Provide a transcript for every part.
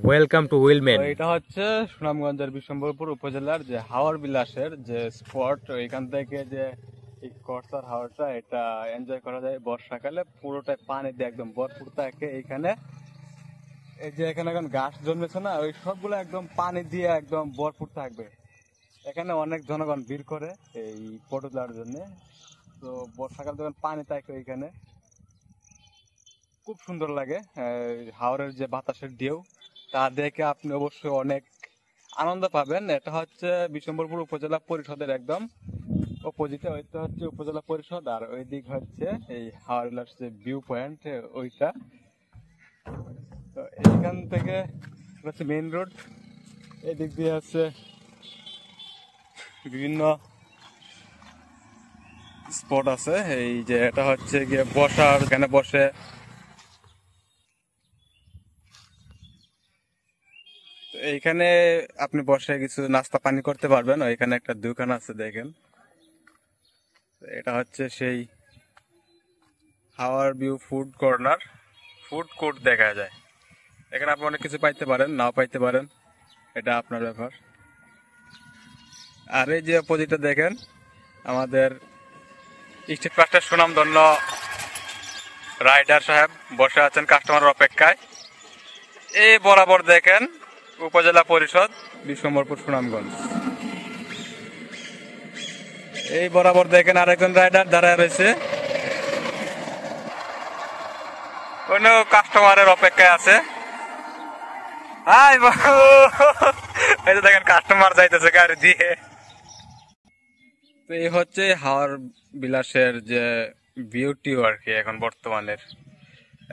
Welcome to উইলম্যান। এটা হচ্ছে সুনামগঞ্জের বিশ্বম্বরপুর উপজেলার যে হাওর বিলাসের যে স্পট, এখান থেকে যে এই কর্সার হাওরটা এটা এনজয় করা যায় বর্ষাকালে। পুরোটাই পানি দিয়ে একদম ভরপুর থাকে এইখানে। এই যে এখানে এখন গাছ জন্মেছে না, ওই সবগুলো একদম পানি দিয়ে একদম ভরপুর থাকবে। এখানে অনেক জনগণ ভিড় করে এই ফটো তোলার জন্য। তো বর্ষাকাল যখন পানি থাকে ওইখানে খুব সুন্দর লাগে। হাওরের যে বাতাসের ঢেউ তা দেখে আপনি অবশ্যই অনেক আনন্দ পাবেন। এটা হচ্ছে বিশ্বম্বরপুর উপজেলা পরিষদের একদম অপোজিটে। ওইটা হচ্ছে উপজেলা পরিষদ, আর ওই দিক হচ্ছে এই হাওড়ার যে ভিউ পয়েন্ট ওইটা। তো এইখান থেকে হচ্ছে মেইন রোড, এদিক দিয়ে হচ্ছে বিভিন্ন স্পট আছে। এই যে এটা হচ্ছে গিয়ে বসার, এখানে বসে এইখানে আপনি বসে কিছু নাস্তা পানি করতে পারবেন। ওইখানে একটা দোকান আছে দেখেন। এটা হচ্ছে সেই হাওয়ার view food corner, food court দেখা যায়। এখানে আপনি অনেক কিছু পাইতে পারেন, নাও পাইতে পারেন, এটা আপনার ব্যাপার। আর এই যে অপোজিটে দেখেন আমাদের স্ট্রিট ফাস্টের সুনামধন্য রাইডার সাহেব বসে আছেন কাস্টমারের অপেক্ষায়। এই বরাবর দেখেন উপজেলা পরিষদ বিশ্বম্বরপুর সুনামগঞ্জ। এই বরাবর দেখেন আরেকজন রাইডার দাঁড়ায় রয়েছে, অন্য কাস্টমারের অপেক্ষায় আছে। হাই বাবু, এই যে দেখেন কাস্টমার যাইতেছে গাড়ি দিয়ে। তো এই হচ্ছে হাওর বিলাসের যে বিউটি আর কি এখন বর্তমানের।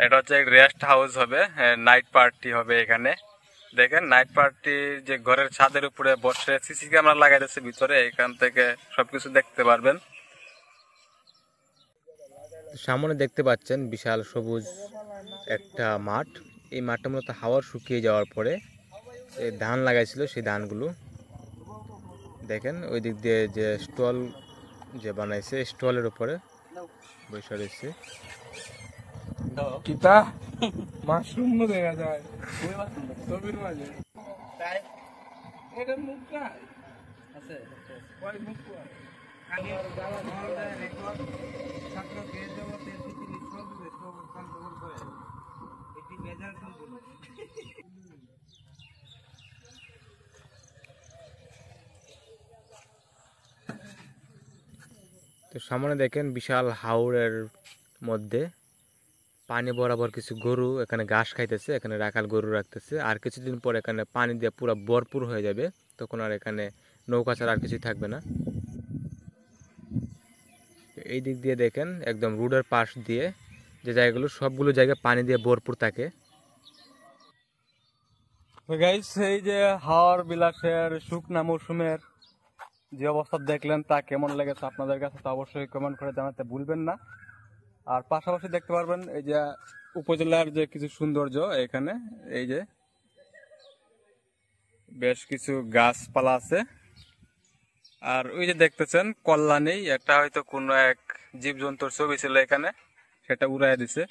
এটা হচ্ছে রেস্ট হাউস হবে, নাইট পার্টি হবে এখানে। দেখেন নাইট পার্টি যে ঘরের ছাদের উপরে বসে সিসি ক্যামেরা লাগাই দিচ্ছে ভিতরে, এখান থেকে সবকিছু দেখতে পারবেন। সামনে দেখতে পাচ্ছেন বিশাল সবুজ একটা মাঠ। এই মাঠটা মূলত হাওয়ার শুকিয়ে যাওয়ার পরে এই ধান লাগাইছিল, সেই ধানগুলো দেখেন ওই দিক দিয়ে যে স্টল যে বানাইছে, স্টলের উপরে বসে রয়েছে। কিতা মাশরুম দেখা যায় ছবির মাঝে। এটা মুখ নাই আছে, কয় মুখ কয় খালি যারা ধর দেয় রেকর্ড ছাত্র কে জগতে পৃথিবী সব দেশ অবস্থান গ্রহণ করে এটি মেজার সম্পূর্ণ। তো সামনে দেখেন বিশাল হাওরের মধ্যে পানি বরাবর কিছু গরু এখানে ঘাস খাইতেছে, এখানে রাখাল গরু রাখতেছে। আর কিছুদিন পর এখানে পানি দিয়ে পুরো ভরপুর হয়ে যাবে, তখন আর এখানে নৌকা ছাড়া আর কিছুই থাকবে না। এই দিক দিয়ে দেখেন একদম রোডের পাশ দিয়ে যে জায়গাগুলো, সবগুলো জায়গায় পানি দিয়ে ভরপুর থাকে। গাইস, এই যে হাওর বিলাসের শুকনা মৌসুমের যে অবস্থা দেখলেন তা কেমন লেগেছে আপনাদের কাছে তা অবশ্যই কমেন্ট করে জানাতে ভুলবেন না। আর পাশাপাশি দেখতে পারবেন এই যে উপজেলার যে কিছু সৌন্দর্য এখানে, এই যে বেশ কিছু গাছপালা আছে। আর ওই যে দেখতেছেন কল্যাণী, একটা হয়তো কোনো এক জীবজন্তুর ছবি ছিল এখানে, সেটা উড়াইয়া দিছে।